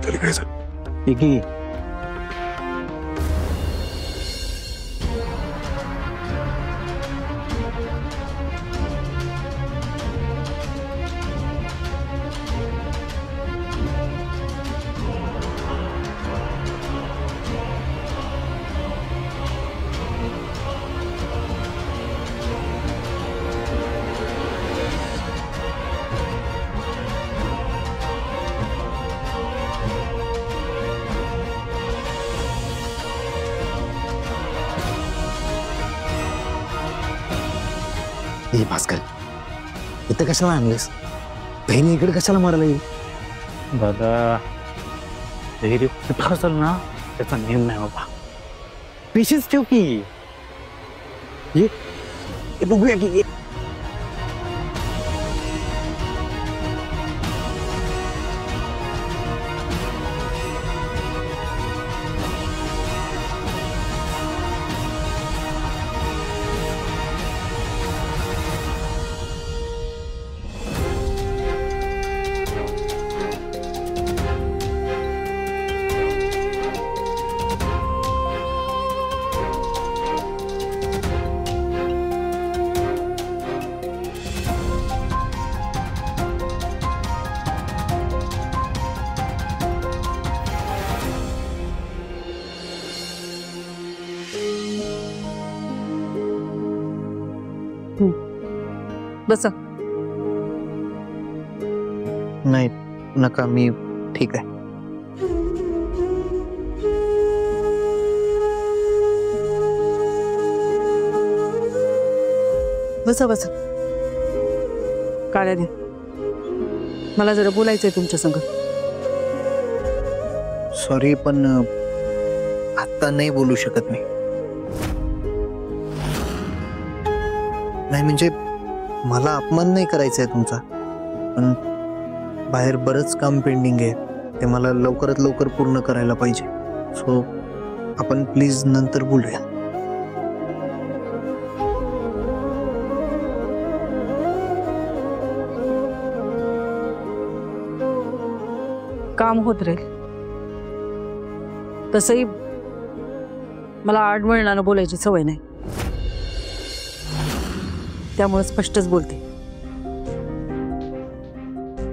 त्याला काय झालं? एकी हे भास्कर, इथं कशाला आणलेस? बहिणी इकडे कशाला मारायला येईल? दादा धैर्य कुठं असेल ना त्याचा नेम नाही बाबा. पेशन्स ठेव की. ये बघूया की. बसा. नाही नका, मी ठीक आहे. बसा बसा. काळ्या दे. मला जरा बोलायचंय तुमच्या संग. सॉरी पण आता नाही बोलू शकत मी. नाही म्हणजे मला अपमान नाही करायचा आहे तुमचा, पण बाहेर बरंच काम पेंडिंग आहे, ते मला लवकरात लवकर पूर्ण करायला पाहिजे. सो आपण प्लीज नंतर बोलूया. काम होत राहील. तसंही मला आडवळणानं बोलायची सवय नाही, त्यामुळे स्पष्टच बोलते.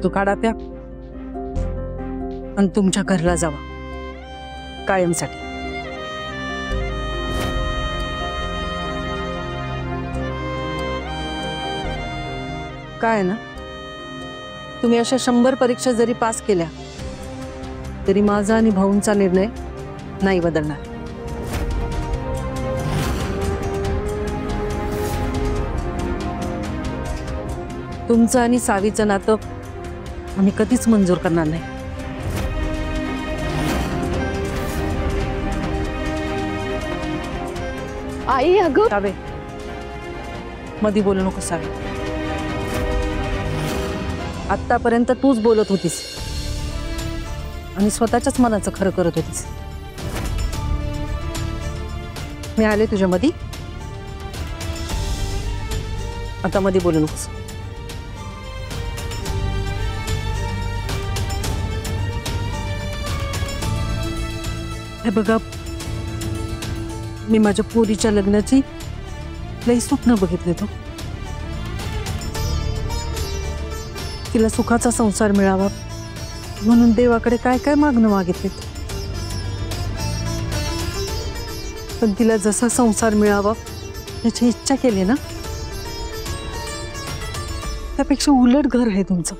तू काढा प्या आणि तुमच्या घरला जावा कायमसाठी. काय ना, तुम्ही अशा 100 परीक्षा जरी पास केल्या तरी माझा आणि भाऊंचा निर्णय नाही बदलणार. तुमचं आणि सावीचं नातं आम्ही कधीच मंजूर करणार नाही. आई अगं सावे, मधी बोलू नको सावे. आतापर्यंत तूच बोलत होतीस आणि स्वतःच्याच मनाचं खरं करत होतीस. मी आले तुझ्या मधी, आता मधी बोलू नकोस. हे बघा, मी माझ्या पोरीच्या लग्नाची लई स्वप्न बघितले. तो तिला सुखाचा संसार मिळावा म्हणून देवाकडे काय काय मागणं मागितले. पण तिला जसा संसार मिळावा याची इच्छा केली ना, त्यापेक्षा उलट घर आहे तुमचं.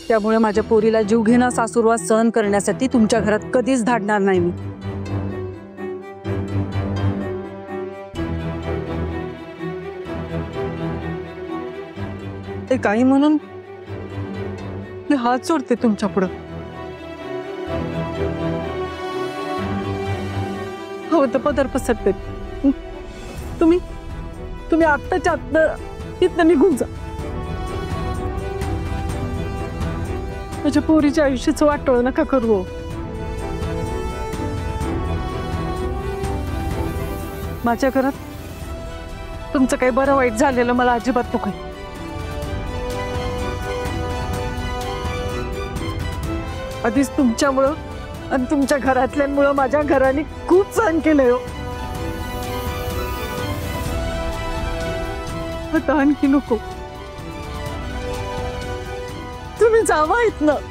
त्यामुळे माझ्या पोरीला जीवघेणा सासुरवास सहन करण्यासाठी तुमच्या घरात कधीच धाडणार नाही मी. ते काही म्हणून मी हात जोडते तुमच्या पुढं. हो तर पदर पसरते. तुम्ही आत्ताच्या आत्ता इथं निघून जा. माझ्या पोरीच्या आयुष्याचं वाटोळ नका करू. माझ्या घरात तुमचं काही बरं वाईट झालेलं मला अजिबात नको. आधीच तुमच्यामुळं आणि तुमच्या घरातल्यांमुळं माझ्या घराने खूप सहन केलंय हो. आता आणखी नको. तुम्ही जावा इथनं.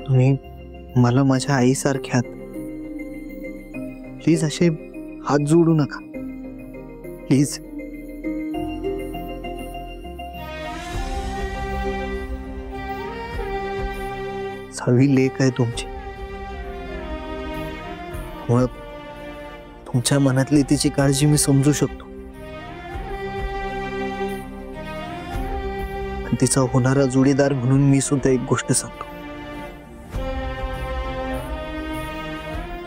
तुम्ही मला माझ्या आईसारख्या आहात. प्लीज असे हात जोडू नका प्लीज. सहावी लेक आहे तुमची, मग तुमच्या मनातली तिची काळजी मी समजू शकतो. पण तिचा होणारा जोडीदार म्हणून मी सुद्धा एक गोष्ट सांगतो,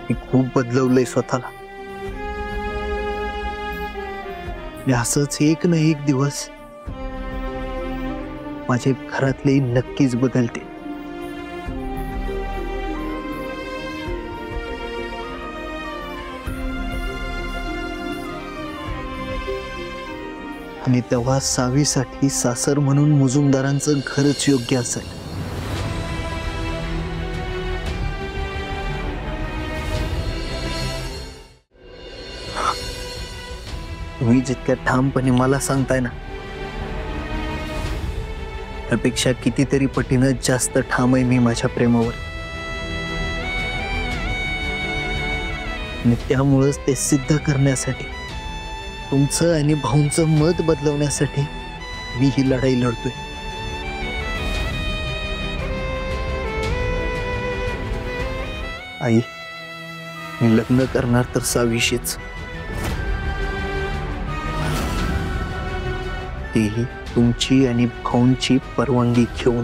मी खूप बदलवलंय स्वतःला. मी असंच एक ना एक दिवस माझे घरातले नक्कीच बदलते. आणि तेव्हा सावीसाठी सासर म्हणून मुजुमदारांचं घरच योग्य असेल. तुम्ही जितक्या ठामपणे मला सांगताय ना, त्यापेक्षा कितीतरी पटीनं जास्त ठाम आहे मी माझ्या प्रेमावर. आणि त्यामुळेच ते सिद्ध करण्यासाठी, तुमचं आणि भाऊंचं मत बदलवण्यासाठी मी ही लढाई लढतोय. आई, मी लग्न करणार तर सावीशीच, तेही तुमची आणि भाऊंची परवानगी घेऊन.